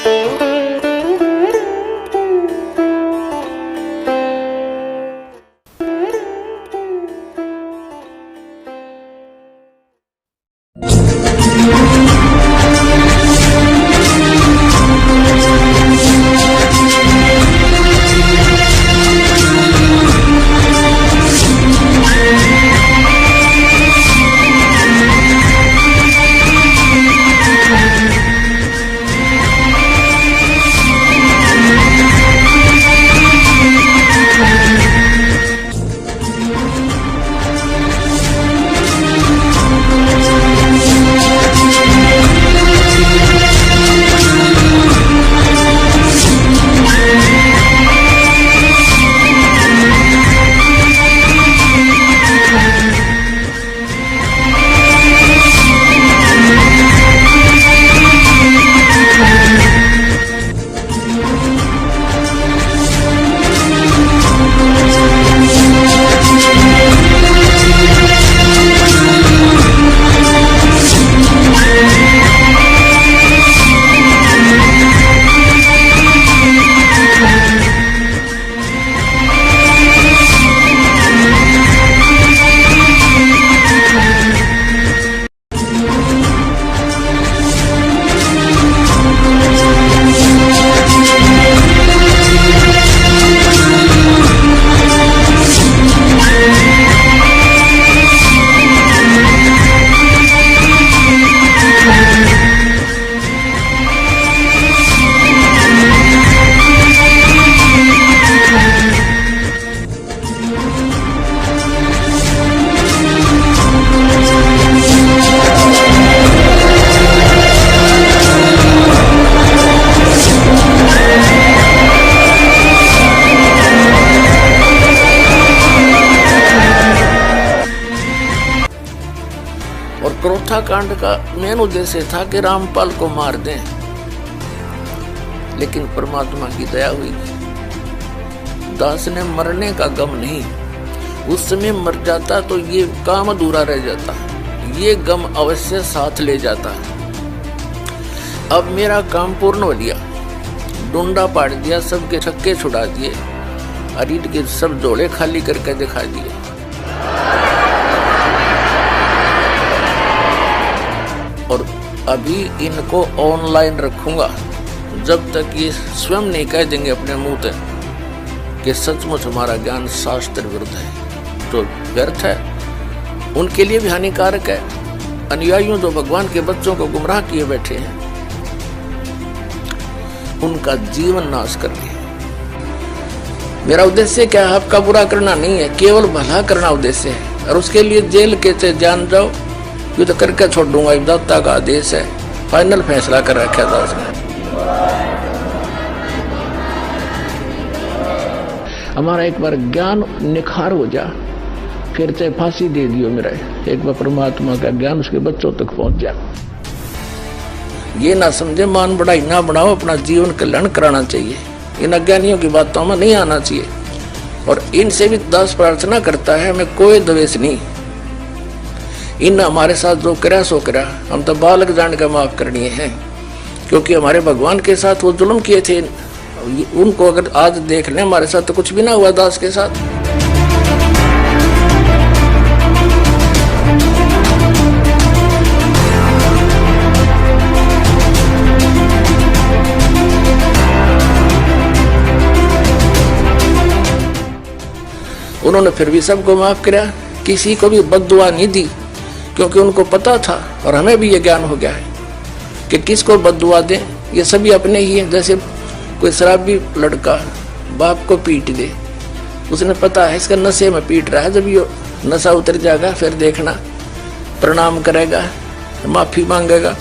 और क्रोथा कांड का मेन उद्देश्य था कि रामपाल को मार दें, लेकिन परमात्मा की दया हुई। दास ने मरने का गम नहीं, उस समय मर जाता तो ये काम अधूरा रह जाता, ये गम अवश्य साथ ले जाता। अब मेरा काम पूर्ण हो गया, डूंडा पाट दिया, सबके छक्के छुड़ा दिए, अरीट के सब जोड़े खाली करके दिखा दिए। और अभी इनको ऑनलाइन रखूंगा जब तक ये स्वयं नहीं कह देंगे अपने मुंह से कि सचमुच हमारा ज्ञान शास्त्र विरुद्ध है, तो व्यर्थ है, उनके लिए भी हानिकारक है। अनुयायियों जो भगवान के बच्चों को गुमराह किए बैठे हैं, उनका जीवन नाश कर लिया। मेरा उद्देश्य क्या है? आपका बुरा करना नहीं है, केवल भला करना उद्देश्य है। और उसके लिए जेल के से जान जाओ, युद्ध करके छोड़ दूंगा, दाता का आदेश है। फाइनल फैसला कर रखा दास ने। हमारा एक बार ज्ञान निखार हो जा, फिर चाहे फांसी दे दियो मेरा, एक बार परमात्मा का ज्ञान उसके बच्चों तक पहुंच जा। ये ना समझे मान बढ़ाई ना बढ़ाओ, अपना जीवन कल्याण कराना चाहिए। इन अज्ञानियों की बातों में नहीं आना चाहिए। और इनसे भी दास प्रार्थना करता है, हमें कोई द्वेष नहीं। इन हमारे साथ जो करा सो करा, हम तो बालक जान का माफ करनी है, क्योंकि हमारे भगवान के साथ वो जुल्म किए थे। उनको अगर आज देख लें, हमारे साथ तो कुछ भी ना हुआ दास के साथ। उन्होंने फिर भी सबको माफ किया, किसी को भी बद्दुआ नहीं दी, क्योंकि उनको पता था और हमें भी ये ज्ञान हो गया है कि किसको बद्दुआ दें, ये सभी अपने ही हैं। जैसे कोई शराबी लड़का बाप को पीट दे, उसने पता है इसका नशे में पीट रहा है, जब ये नशा उतर जाएगा फिर देखना प्रणाम करेगा, माफी मांगेगा।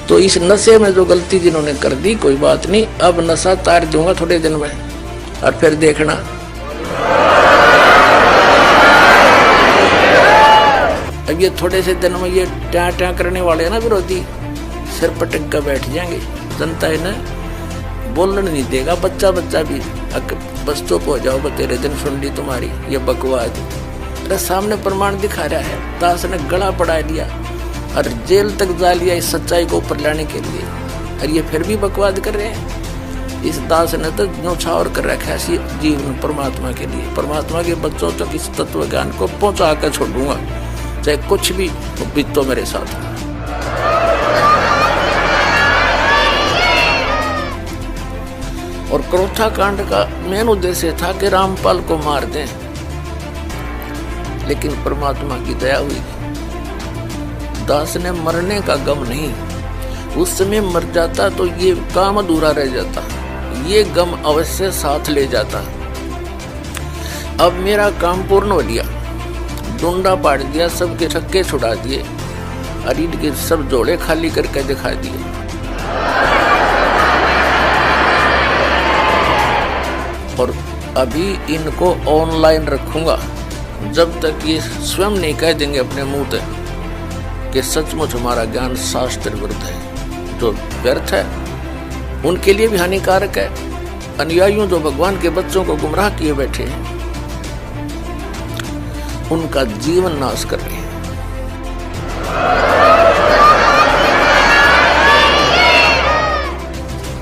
तो इस नशे में जो गलती जिन्होंने कर दी, कोई बात नहीं, अब नशा तार दूंगा थोड़े दिन में, और फिर देखना। अब ये थोड़े से दिन में ये ट्या ट्या करने वाले हैं ना विरोधी, सिर पटक कर बैठ जाएंगे। जनता इन्हें बोलने नहीं देगा, बच्चा बच्चा भी बस चुप हो जाओ, तेरे दिन सुन ली तुम्हारी ये बकवास। अरे सामने प्रमाण दिखा रहा है, दास ने गला पड़ा लिया और जेल तक जा लिया इस सच्चाई को ऊपर लाने के लिए। और ये फिर भी बकवाद कर रहे हैं। इस दास ने तो न्यौछावर कर रखा है जीवन परमात्मा के लिए। परमात्मा के बच्चों तक इस तत्व ज्ञान को पहुंचा कर छोड़ूंगा, चाहे कुछ भी बीतो मेरे साथ। और क्रोथा कांड का मेन उद्देश्य था कि रामपाल को मार दें, लेकिन परमात्मा की दया हुई। दास ने मरने का गम नहीं, उस समय मर जाता तो ये काम अधूरा रह जाता, ये गम अवश्य साथ ले जाता। अब मेरा काम पूर्ण हो गया, डूंडा पाट दिया, सबके छक्के छुड़ा दिए, अरीड के सब जोड़े खाली करके दिखा दिए। और अभी इनको ऑनलाइन रखूंगा जब तक ये स्वयं नहीं कह देंगे अपने मुंह से कि सचमुच हमारा ज्ञान शास्त्र विरुद्ध है, जो व्यर्थ है, उनके लिए भी हानिकारक है। अनुयायियों जो भगवान के बच्चों को गुमराह किए बैठे हैं, उनका जीवन नाश कर रहे हैं।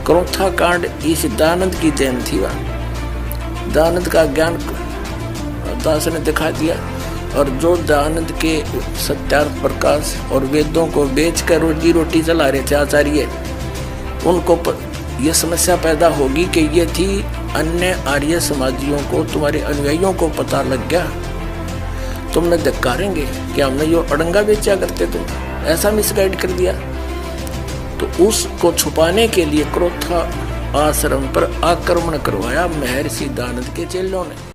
क्रोथा कांड इस दयानंद की देन थी। दयानंद का ज्ञान दास ने दिखा दिया, और जो दयानंद के सत्यार्थ प्रकाश और वेदों को बेचकर रोजी रोटी चला रहे थे आचार्य, उनको ये समस्या पैदा होगी कि ये थी अन्य आर्य समाजियों को, तुम्हारे अनुयायियों को पता लग गया, तुमने धिक्कारेंगे कि हमने यो अड़ंगा बेचा करते, तुम ऐसा मिसगाइड कर दिया। तो उसको छुपाने के लिए क्रोथा आश्रम पर आक्रमण करवाया महर्षि दयानंद के चेलों ने।